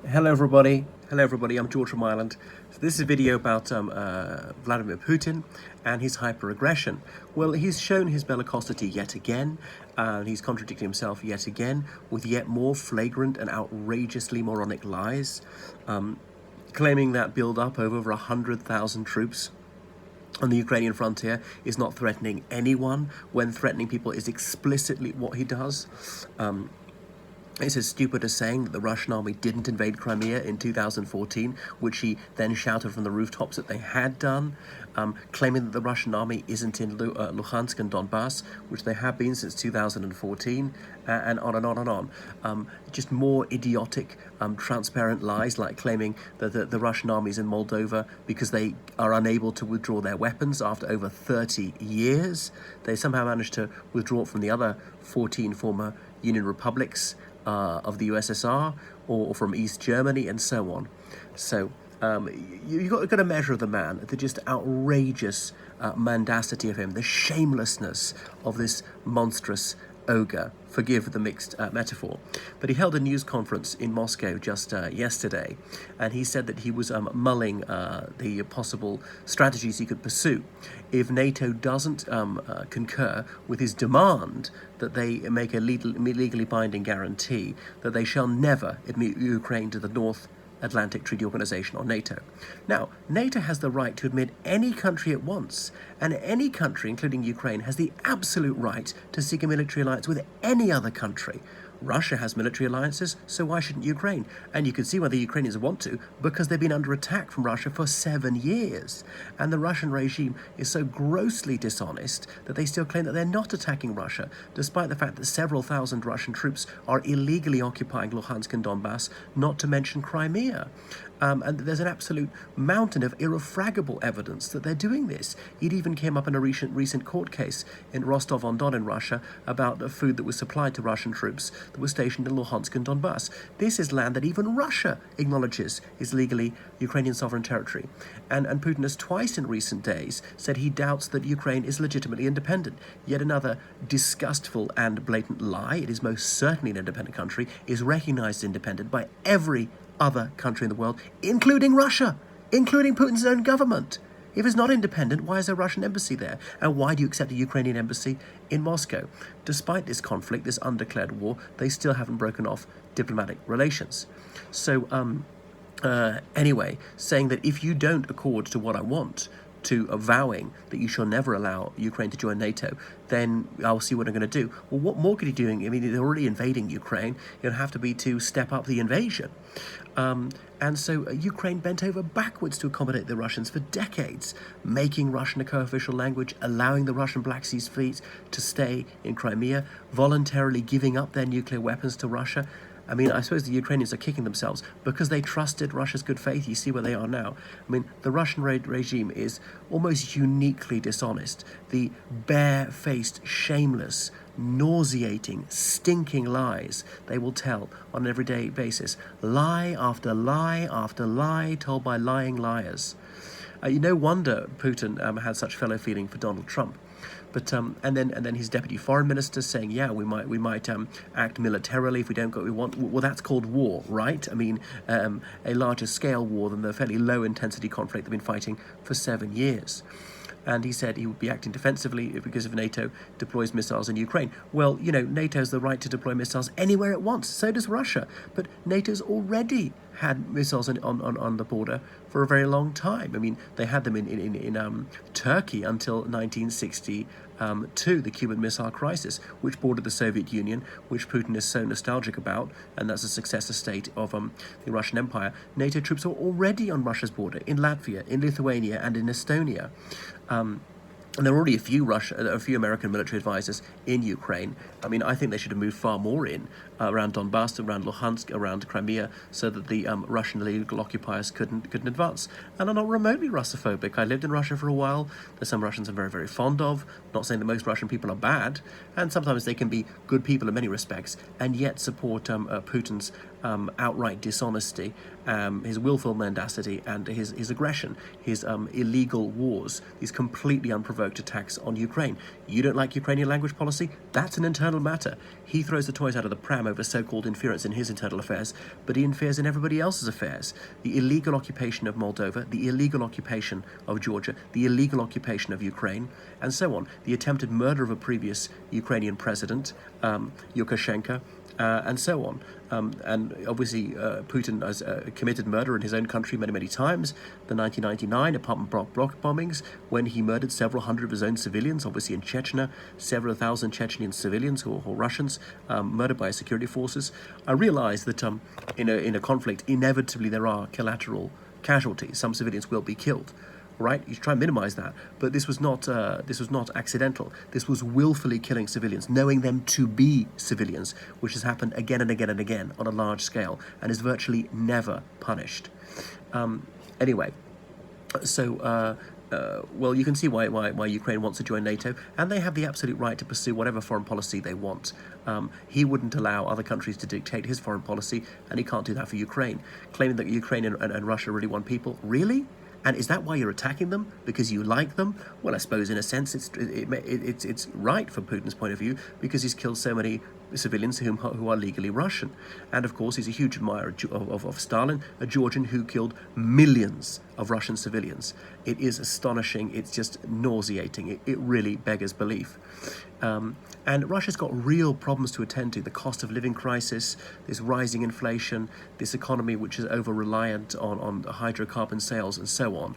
Hello everybody. Hello everybody. I'm George from Ireland. So this is a video about Vladimir Putin and his hyper-aggression. Well, he's shown his bellicosity yet again, and he's contradicting himself yet again with yet more flagrant and outrageously moronic lies, claiming that build-up of over 100,000 troops on the Ukrainian frontier is not threatening anyone, when threatening people is explicitly what he does. It's as stupid as saying that the Russian army didn't invade Crimea in 2014, which he then shouted from the rooftops that they had done, claiming that the Russian army isn't in Luhansk and Donbass, which they have been since 2014, and on and on and on. Just more idiotic, transparent lies, like claiming that the Russian army is in Moldova because they are unable to withdraw their weapons after over 30 years. They somehow managed to withdraw it from the other 14 former Union republics of the USSR, or from East Germany, and so on. So you've got to measure the man, the just outrageous mendacity of him, the shamelessness of this monstrous ogre. Forgive the mixed metaphor. But he held a news conference in Moscow just yesterday, and he said that he was mulling the possible strategies he could pursue if NATO doesn't concur with his demand that they make a legally binding guarantee that they shall never admit Ukraine to the North Atlantic Treaty Organization, or NATO. Now, NATO has the right to admit any country it wants, and any country, including Ukraine, has the absolute right to seek a military alliance with any other country. Russia has military alliances, so why shouldn't Ukraine? And you can see why the Ukrainians want to, because they've been under attack from Russia for 7 years. And the Russian regime is so grossly dishonest that they still claim that they're not attacking Russia, despite the fact that several thousand Russian troops are illegally occupying Luhansk and Donbass, not to mention Crimea. And there's an absolute mountain of irrefragable evidence that they're doing this. It even came up in a recent court case in Rostov-on-Don in Russia about food that was supplied to Russian troops that were stationed in Luhansk and Donbass. This is land that even Russia acknowledges is legally Ukrainian sovereign territory. And Putin has twice in recent days said he doubts that Ukraine is legitimately independent. Yet another disgustful and blatant lie. It is most certainly an independent country, is recognized independent by every other country in the world, including Russia, including Putin's own government. If it's not independent, why is there a Russian embassy there? And why do you accept a Ukrainian embassy in Moscow? Despite this conflict, this undeclared war, they still haven't broken off diplomatic relations. So anyway, saying that if you don't accord to what I want, to vowing that you shall never allow Ukraine to join NATO, then I'll see what I'm going to do. Well, what more could he be doing? I mean, they're already invading Ukraine. It'll have to be to step up the invasion. And so Ukraine bent over backwards to accommodate the Russians for decades, making Russian a co-official language, allowing the Russian Black Sea fleet to stay in Crimea, voluntarily giving up their nuclear weapons to Russia. I mean, I suppose the Ukrainians are kicking themselves because they trusted Russia's good faith. You see where they are now. I mean, the Russian regime is almost uniquely dishonest. The bare-faced, shameless, nauseating, stinking lies they will tell on an everyday basis. Lie after lie after lie told by lying liars. No wonder Putin had such fellow feeling for Donald Trump. But and then his deputy foreign minister saying, yeah, we might act militarily if we don't get what we want. Well, that's called war, right? I mean, a larger scale war than the fairly low intensity conflict they've been fighting for 7 years. And he said he would be acting defensively because if NATO deploys missiles in Ukraine. Well, you know, NATO has the right to deploy missiles anywhere it wants. So does Russia. But NATO's already had missiles on the border for a very long time. I mean, they had them in Turkey until 1962, the Cuban Missile Crisis, which bordered the Soviet Union, which Putin is so nostalgic about, and that's a successor state of the Russian Empire. NATO troops are already on Russia's border, in Latvia, in Lithuania, and in Estonia. And there are already a few American military advisors in Ukraine. I mean, I think they should have moved far more in around Donbass, around Luhansk, around Crimea, so that the Russian illegal occupiers couldn't advance. And I'm not remotely Russophobic. I lived in Russia for a while. There's some Russians I'm very, very fond of. Not saying that most Russian people are bad, and sometimes they can be good people in many respects, and yet support Putin's outright dishonesty, his willful mendacity, and his aggression, his illegal wars, these completely unprovoked attacks on Ukraine. You don't like Ukrainian language policy? That's an internal matter. He throws the toys out of the pram over so-called interference in his internal affairs, but he interferes in everybody else's affairs. The illegal occupation of Moldova, the illegal occupation of Georgia, the illegal occupation of Ukraine, and so on. The attempted murder of a previous Ukrainian president, Lukashenko, and so on. And obviously Putin has committed murder in his own country many, many times. The 1999 apartment block bombings, when he murdered several hundred of his own civilians, obviously in Chechnya, several thousand Chechnyan civilians or Russians murdered by security forces. I realize that in a conflict, inevitably there are collateral casualties. Some civilians will be killed. Right, you try and minimize that, but this was not accidental. This was willfully killing civilians, knowing them to be civilians, which has happened again and again and again on a large scale, and is virtually never punished. Anyway, so well, you can see why Ukraine wants to join NATO, and they have the absolute right to pursue whatever foreign policy they want. He wouldn't allow other countries to dictate his foreign policy, and he can't do that for Ukraine. Claiming that Ukraine and Russia are really one people, really? And is that why you're attacking them? Because you like them? Well, I suppose in a sense it's right from Putin's point of view, because he's killed so many civilians who are legally Russian. And of course, he's a huge admirer of Stalin, a Georgian who killed millions of Russian civilians. It is astonishing. It's just nauseating. It really beggars belief. And Russia's got real problems to attend to. The cost of living crisis, this rising inflation, this economy which is over-reliant on hydrocarbon sales and so on.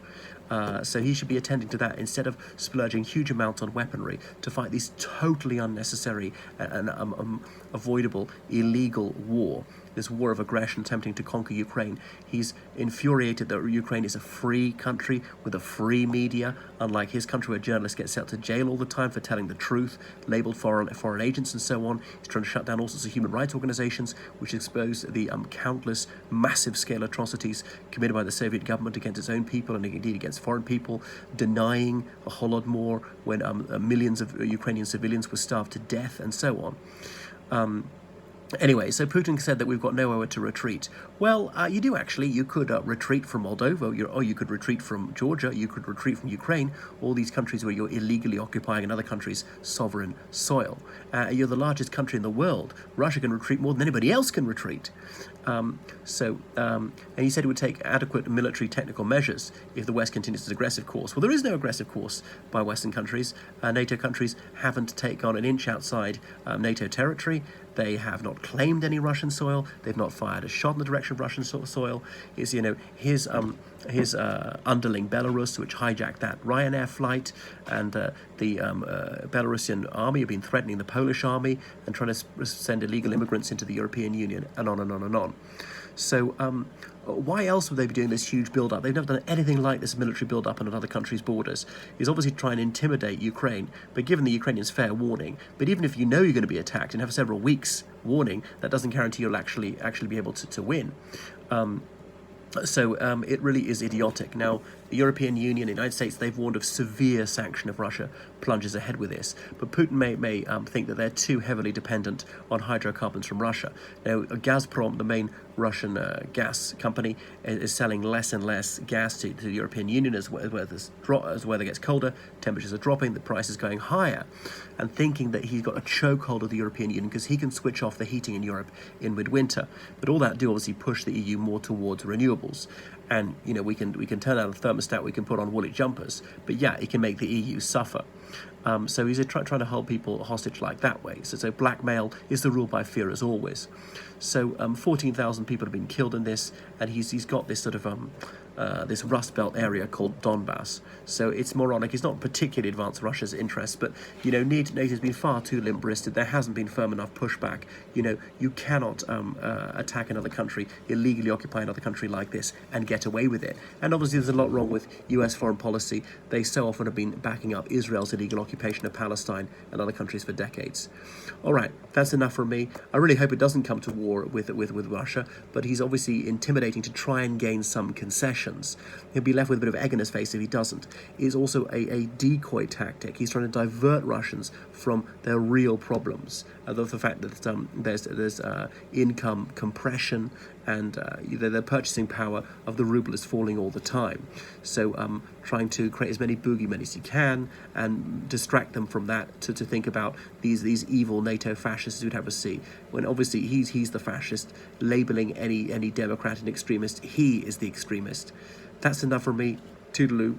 So he should be attending to that instead of splurging huge amounts on weaponry to fight this totally unnecessary and avoidable illegal war. This war of aggression attempting to conquer Ukraine. He's infuriated that Ukraine is a free country with a free media, unlike his country where journalists get sent to jail all the time for telling the truth, labelled foreign agents and so on. He's trying to shut down all sorts of human rights organisations which expose the countless massive-scale atrocities committed by the Soviet government against its own people and indeed against foreign people, denying a whole lot more when millions of Ukrainian civilians were starved to death and so on. Anyway, so Putin said that we've got nowhere to retreat. Well, you do actually. You could retreat from Moldova, or you could retreat from Georgia, you could retreat from Ukraine, all these countries where you're illegally occupying another country's sovereign soil. You're the largest country in the world. Russia can retreat more than anybody else can retreat. And he said it would take adequate military technical measures if the West continues its aggressive course. Well, there is no aggressive course by Western countries. NATO countries haven't taken on an inch outside NATO territory. They have not claimed any Russian soil. They've not fired a shot in the direction of Russian soil. It's, his underling Belarus, which hijacked that Ryanair flight, and the Belarusian army have been threatening the Polish army and trying to send illegal immigrants into the European Union, and on and on and on. So why else would they be doing this huge build-up? They've never done anything like this military build-up on another country's borders. He's obviously trying to intimidate Ukraine, but given the Ukrainians fair warning. But even if you know you're going to be attacked and have several weeks warning, that doesn't guarantee you'll actually be able to win. So it really is idiotic. Now, the European Union, the United States, they've warned of severe sanction if Russia plunges ahead with this. But Putin may think that they're too heavily dependent on hydrocarbons from Russia. Now, Gazprom, the main Russian gas company, is selling less and less gas to the European Union as weather gets colder, temperatures are dropping, the price is going higher, and thinking that he's got a chokehold of the European Union because he can switch off the heating in Europe in midwinter. But all that do obviously push the EU more towards renewables. And we can turn out a thermostat, we can put on woolly jumpers, but yeah, it can make the EU suffer. So he's trying to hold people hostage like that way. So blackmail is the rule by fear as always. So 14,000 people have been killed in this, and he's got this sort of this Rust Belt area called Donbass. So it's moronic. It's not particularly advanced Russia's interests, but NATO's been far too limp-wristed. There hasn't been firm enough pushback. You cannot attack another country, illegally occupy another country like this, and get get away with it. And obviously there's a lot wrong with US foreign policy. They so often have been backing up Israel's illegal occupation of Palestine and other countries for decades. All right, that's enough from me. I really hope it doesn't come to war with Russia, but he's obviously intimidating to try and gain some concessions. He'll be left with a bit of egg in his face if he doesn't. It is also a decoy tactic. He's trying to divert Russians from their real problems. The fact that there's income compression and the purchasing power of the ruble is falling all the time. So trying to create as many boogeymen as you can and distract them from that to think about these evil NATO fascists who'd have a see. When obviously he's the fascist, labeling any Democrat an extremist. He is the extremist. That's enough from me. Toodaloo.